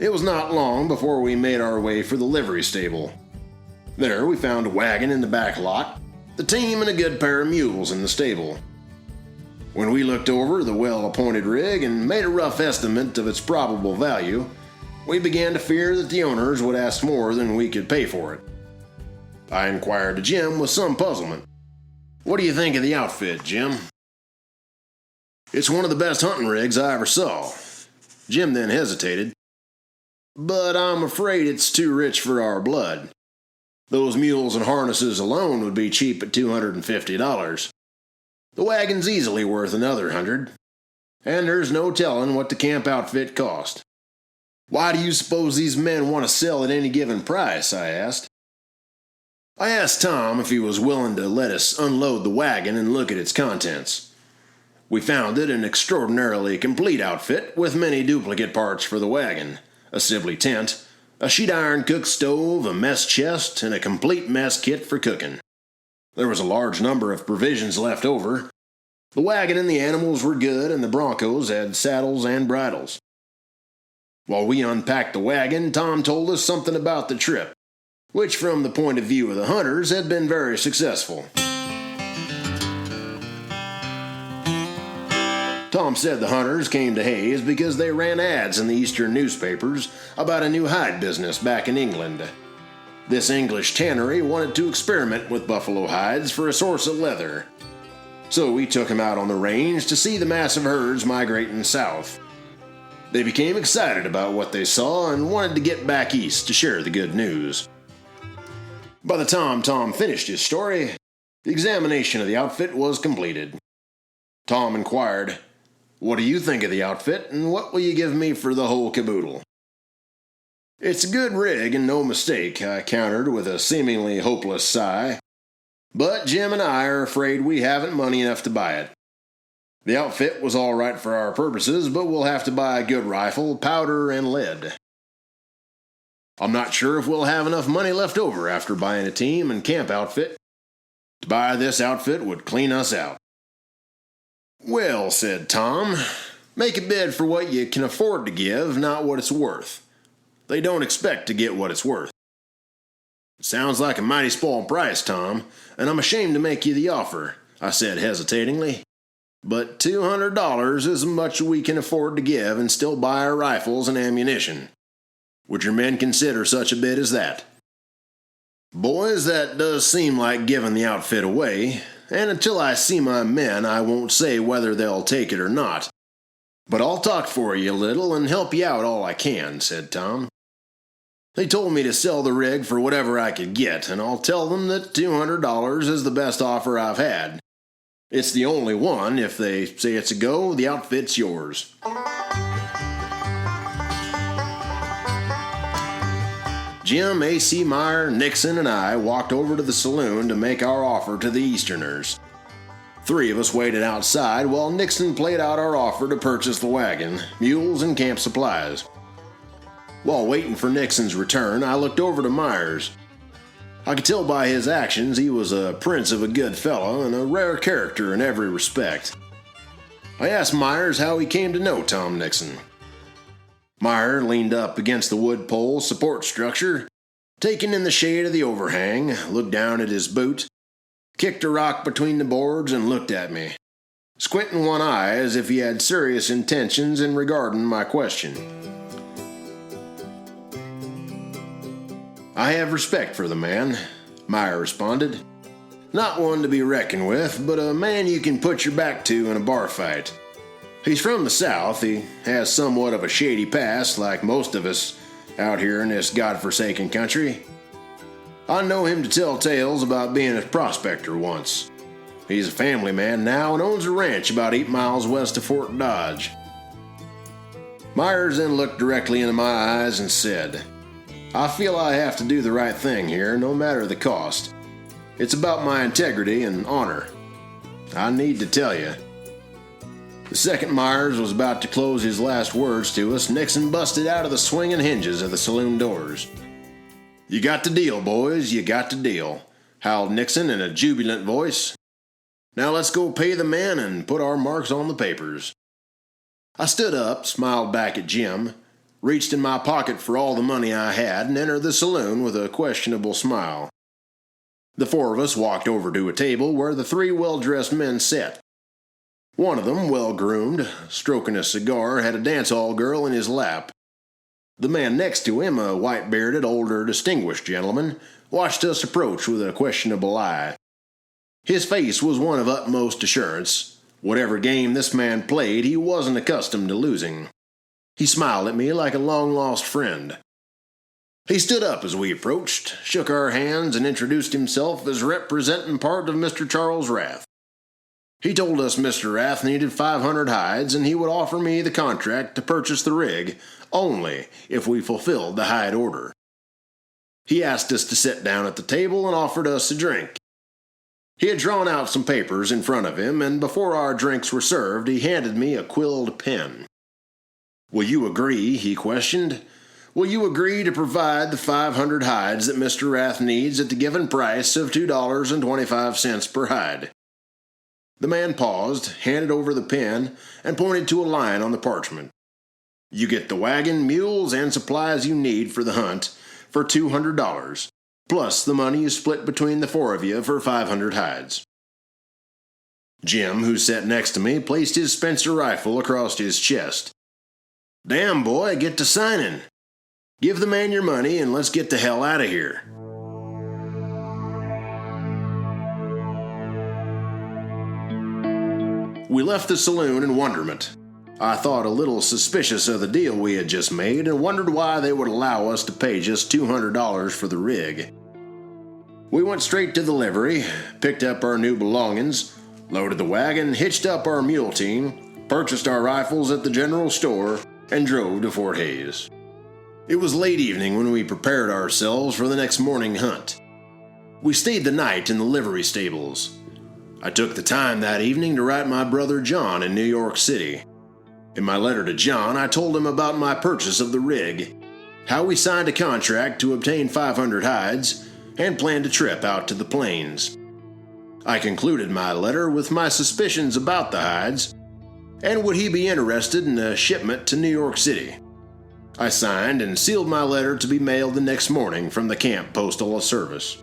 It was not long before we made our way for the livery stable. There we found a wagon in the back lot, the team and a good pair of mules in the stable. When we looked over the well-appointed rig and made a rough estimate of its probable value, we began to fear that the owners would ask more than we could pay for it. I inquired of Jim with some puzzlement. "What do you think of the outfit, Jim?" "It's one of the best hunting rigs I ever saw." Jim then hesitated. "But I'm afraid it's too rich for our blood. Those mules and harnesses alone would be cheap at $250. The wagon's easily worth another $100, and there's no telling what the camp outfit cost." "Why do you suppose these men want to sell at any given price?" I asked. I asked Tom if he was willing to let us unload the wagon and look at its contents. We found it an extraordinarily complete outfit with many duplicate parts for the wagon, a Sibley tent, a sheet iron cook stove, a mess chest, and a complete mess kit for cooking. There was a large number of provisions left over. The wagon and the animals were good, and the broncos had saddles and bridles. While we unpacked the wagon, Tom told us something about the trip, which from the point of view of the hunters had been very successful. Tom said the hunters came to Hayes because they ran ads in the eastern newspapers about a new hide business back in England. This English tannery wanted to experiment with buffalo hides for a source of leather. So we took him out on the range to see the massive herds migrating south. They became excited about what they saw and wanted to get back east to share the good news. By the time Tom finished his story, the examination of the outfit was completed. Tom inquired, "What do you think of the outfit, and what will you give me for the whole caboodle?" "It's a good rig and no mistake," I countered with a seemingly hopeless sigh. "But Jim and I are afraid we haven't money enough to buy it. The outfit was all right for our purposes, but we'll have to buy a good rifle, powder, and lead. I'm not sure if we'll have enough money left over after buying a team and camp outfit. To buy this outfit would clean us out." "Well," said Tom, "make a bid for what you can afford to give, not what it's worth. They don't expect to get what it's worth." "It sounds like a mighty small price, Tom, and I'm ashamed to make you the offer," I said hesitatingly. "But $200 isn't much we can afford to give and still buy our rifles and ammunition. Would your men consider such a bid as that?" "Boys, that does seem like giving the outfit away, and until I see my men I won't say whether they'll take it or not. But I'll talk for you a little and help you out all I can," said Tom. "They told me to sell the rig for whatever I could get, and I'll tell them that $200 is the best offer I've had. It's the only one. If they say it's a go, the outfit's yours." Jim, A.C. Meyer, Nixon, and I walked over to the saloon to make our offer to the Easterners. 3 of us waited outside while Nixon played out our offer to purchase the wagon, mules, and camp supplies. While waiting for Nixon's return, I looked over to Myers. I could tell by his actions he was a prince of a good fellow and a rare character in every respect. I asked Myers how he came to know Tom Nixon. Meyer leaned up against the wood pole support structure, taken in the shade of the overhang, looked down at his boot, kicked a rock between the boards, and looked at me, squinting one eye as if he had serious intentions in regarding my question. "I have respect for the man," Meyer responded. "Not one to be reckoned with, but a man you can put your back to in a bar fight. He's from the South. He has somewhat of a shady past, like most of us out here in this godforsaken country. I know him to tell tales about being a prospector once. He's a family man now and owns a ranch about 8 miles west of Fort Dodge." Myers then looked directly into my eyes and said, "I feel I have to do the right thing here, no matter the cost. It's about my integrity and honor. I need to tell you." The second Myers was about to close his last words to us, Nixon busted out of the swinging hinges of the saloon doors. "You got the deal, boys, you got the deal," howled Nixon in a jubilant voice. "Now let's go pay the men and put our marks on the papers." I stood up, smiled back at Jim, reached in my pocket for all the money I had, and entered the saloon with a questionable smile. The four of us walked over to a table where the three well-dressed men sat. One of them, well-groomed, stroking a cigar, had a dance-hall girl in his lap. The man next to him, a white-bearded, older, distinguished gentleman, watched us approach with a questionable eye. His face was one of utmost assurance. Whatever game this man played, he wasn't accustomed to losing. He smiled at me like a long-lost friend. He stood up as we approached, shook our hands, and introduced himself as representing part of Mr. Charles Rath. He told us Mr. Rath needed 500 hides, and he would offer me the contract to purchase the rig only if we fulfilled the hide order. He asked us to sit down at the table and offered us a drink. He had drawn out some papers in front of him, and before our drinks were served, he handed me a quilled pen. "Will you agree," he questioned, "will you agree to provide the 500 hides that Mr. Rath needs at the given price of $2.25 per hide?" The man paused, handed over the pen, and pointed to a line on the parchment. "You get the wagon, mules, and supplies you need for the hunt for $200, plus the money is split between the four of you for 500 hides." Jim, who sat next to me, placed his Spencer rifle across his chest. "Damn, boy, get to signing. Give the man your money and let's get the hell out of here." We left the saloon in wonderment. I thought a little suspicious of the deal we had just made and wondered why they would allow us to pay just $200 for the rig. We went straight to the livery, picked up our new belongings, loaded the wagon, hitched up our mule team, purchased our rifles at the general store, and drove to Fort Hays. It was late evening when we prepared ourselves for the next morning hunt. We stayed the night in the livery stables. I took the time that evening to write my brother John in New York City. In my letter to John, I told him about my purchase of the rig, how we signed a contract to obtain 500 hides, and planned a trip out to the plains. I concluded my letter with my suspicions about the hides, and would he be interested in a shipment to New York City. I signed and sealed my letter to be mailed the next morning from the camp postal service.